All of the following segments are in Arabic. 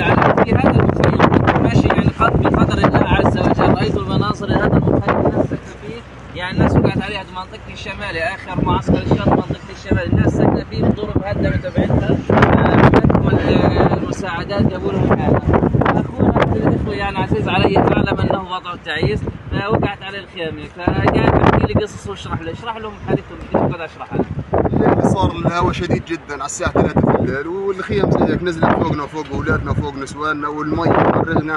يعني في هذا المخيم كنت ماشي يعني بقدر الله عز وجل رأيت المناظر هذا المخيم الناس ساكنة فيه، يعني الناس وقعت عليها منطقة الشمالي آخر معسكر الشرق منطقة الشمال، الناس ساكنة فيه بظروف مهدمة تبعتها، المساعدات جابوا لهم هذا. اخونا الاخوه يعني عزيز علي تعلم انه وضعه تعيس فوقعت عليه الخيمه، فقاعد يحكي لي قصص واشرح لهم حالتهم كيف بدي اشرح انا. الليل صار الهواء شديد جدا على الساعه 3 في الليل، والخيم زيك نزلت فوقنا وفوق اولادنا وفوق نسواننا، والمي مرقنا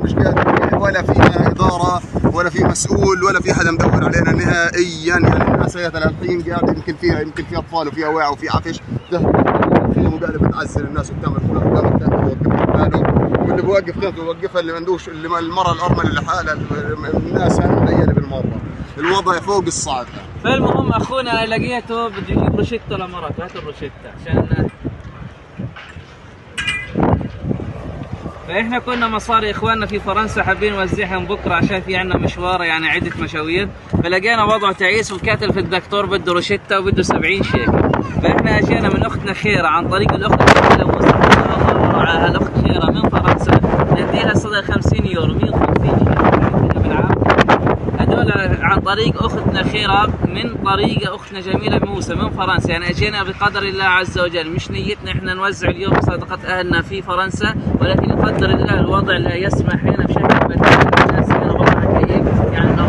مش قادر، ولا في اداره ولا في مسؤول ولا في حدا مدور علينا نهائيا. يعني الناس الحين قاعده يمكن في اطفال وفي اواع وفي عفش الخيم وقاعده بتعزل الناس وبتعمل كلها قدام التانك بوقف حاله، واللي بوقف تانك بوقفها اللي ما عندوش، اللي المراه الارمله اللي لحالها، الناس مليانه بالمره، الوضع فوق الصعب. فالمهم اخونا لقيته بده يجيب روشته لمرته، هات الروشته عشان فاحنا كنا مصاري اخواننا في فرنسا حابين نوزعهم بكره عشان في عندنا مشوار يعني عده مشاوير، فلقينا وضعه تعيس وكاتب في الدكتور بده روشته وبده 70 شيكل، فاحنا اجينا من اختنا خيره عن طريق الاخت جميله موسى الله رعاها، الاخت خيره من فرنسا نديها صدى 50 يورو 150 شيكل بالعام، هذول عن طريق اختنا خيره من طريق اختنا جميله موسى من فرنسا، يعني اجينا بقدر الله عز وجل، مش نيتنا احنا نوزع اليوم صدقه اهلنا في فرنسا، ولكن بقدر الله الوضع لا يسمح هنا بشكل بديهي، الناس هنا وضعها كئيب، يعني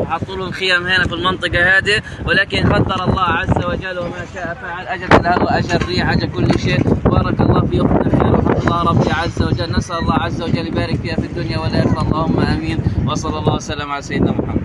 حطوا لهم خيام هنا في المنطقه هذه، ولكن قدر الله عز وجل وما شاء فعل، اجل الهواء اجل الريح اجل كل شيء، بارك الله في اختنا خير وحفظ الله ربي عز وجل، نسال الله عز وجل يبارك فيها في الدنيا والاخره، اللهم امين، وصلى الله وسلم على سيدنا محمد.